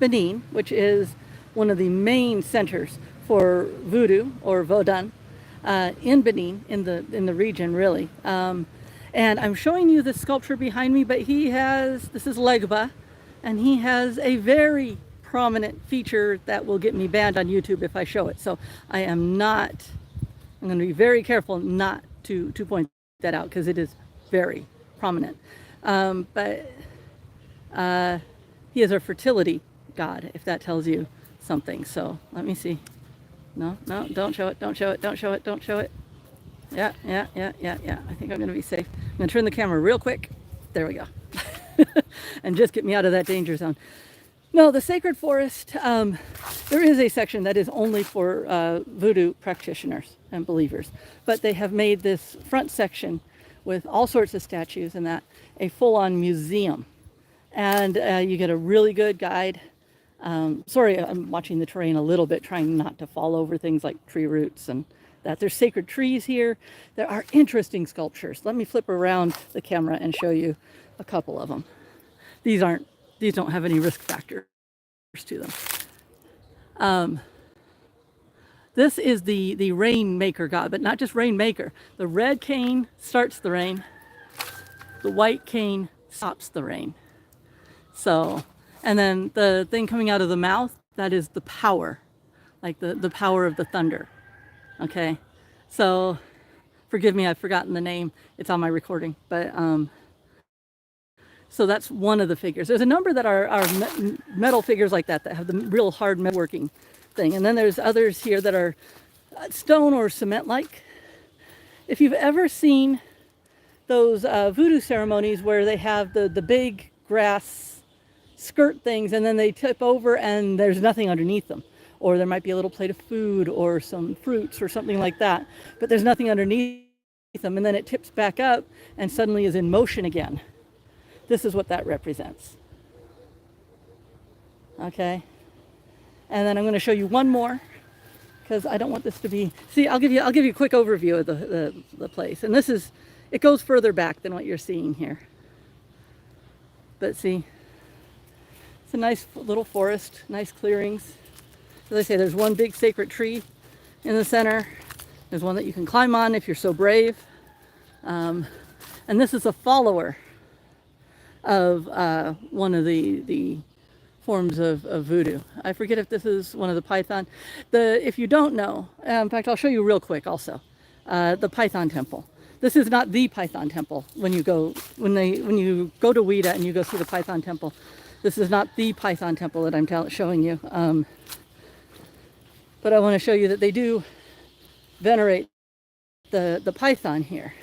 Benin, which is one of the main centers for Voodoo or Vodun in Benin, in the region, really. And I'm showing you the sculpture behind me, but this is Legba, and he has a very prominent feature that will get me banned on YouTube if I show it. So I'm going to be very careful not to point that out, because it is very prominent. But he is a fertility god, if that tells you something. So let me see. No, don't show it, don't show it, don't show it, don't show it. Yeah. I think I'm going to be safe. I'm going to turn the camera real quick. There we go. And just get me out of that danger zone. No, the sacred forest, there is a section that is only for Voodoo practitioners and believers. But they have made this front section with all sorts of statues and that a full-on museum. And you get a really good guide. Sorry, I'm watching the terrain a little bit, trying not to fall over things like tree roots and that. There's sacred trees here. There are interesting sculptures. Let me flip around the camera and show you a couple of them. These don't have any risk factors to them. This is the rainmaker god, but not just rainmaker. The red cane starts the rain. The white cane stops the rain. So, and then the thing coming out of the mouth, that is the power, like the power of the thunder. Okay, so forgive me, I've forgotten the name. It's on my recording, but so that's one of the figures. There's a number that are metal figures like that have the real hard metalworking thing, and then there's others here that are stone or cement-like. If you've ever seen those voodoo ceremonies where they have the big grass skirt things and then they tip over and there's nothing underneath them, or there might be a little plate of food or some fruits or something like that, but there's nothing underneath them, and then it tips back up and suddenly is in motion again. This is what that represents. Okay, and then I'm going to show you one more, because I don't want this to be, see, I'll give you a quick overview of the place. And it goes further back than what you're seeing here, but see, it's a nice little forest, nice clearings. As I say, there's one big sacred tree in the center. There's one that you can climb on if you're so brave. And this is a follower of one of the forms of voodoo. I forget if this is one of the Python. If you don't know, in fact, I'll show you real quick also, the Python temple. This is not the Python temple. When you go to Ouidah and you go see the Python temple, this is not the Python temple that I'm showing you. But I want to show you that they do venerate the Python here.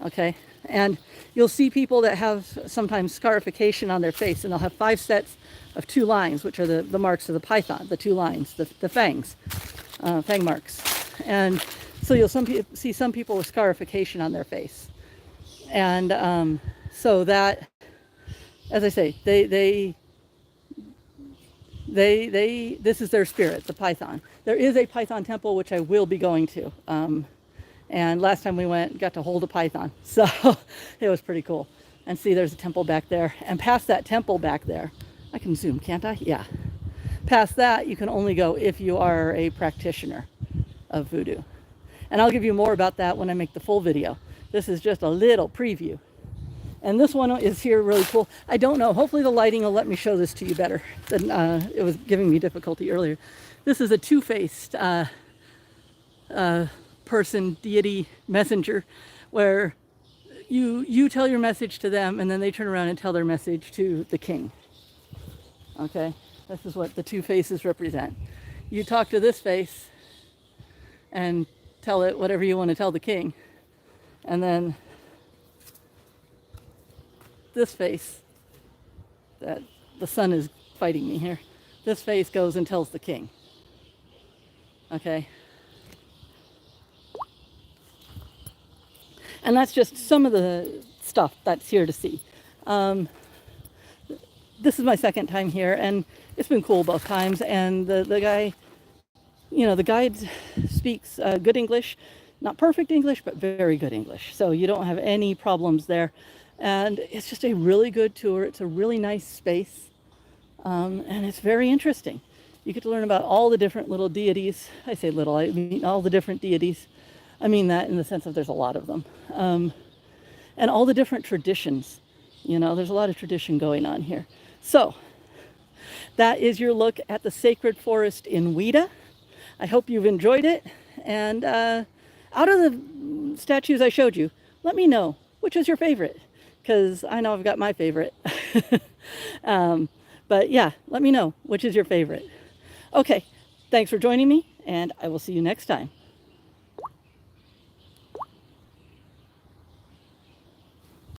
Okay, and you'll see people that have sometimes scarification on their face, and they'll have 5 sets of 2 lines, which are the marks of the Python, the 2 lines, the fangs, fang marks. And so you'll see some people with scarification on their face. And so that, as I say, this is their spirit, the Python. There is a Python temple, which I will be going to. And last time we went, got to hold a python. So it was pretty cool. And see, there's a temple back there. And past that temple back there, I can zoom, can't I? Yeah. Past that, you can only go if you are a practitioner of voodoo. And I'll give you more about that when I make the full video. This is just a little preview. And this one is here, really cool. I don't know, hopefully the lighting will let me show this to you better than it was giving me difficulty earlier. This is a two-faced person, deity, messenger, where you tell your message to them and then they turn around and tell their message to the king. Okay, this is what the 2 faces represent. You talk to this face and tell it whatever you want to tell the king, and then this face, that the sun is fighting me here, this face goes and tells the king. Okay, and that's just some of the stuff that's here to see. This is my second time here, and it's been cool both times. And the guy, the guide speaks good English, not perfect English, but very good English. So you don't have any problems there. And it's just a really good tour. It's a really nice space. And it's very interesting. You get to learn about all the different little deities. I say little, I mean all the different deities. I mean that in the sense of there's a lot of them. And all the different traditions. You know, there's a lot of tradition going on here. So that is your look at the sacred forest in Ouidah. I hope you've enjoyed it. And out of the statues I showed you, let me know which is your favorite, because I know I've got my favorite. But yeah, let me know which is your favorite. Okay, thanks for joining me, and I will see you next time.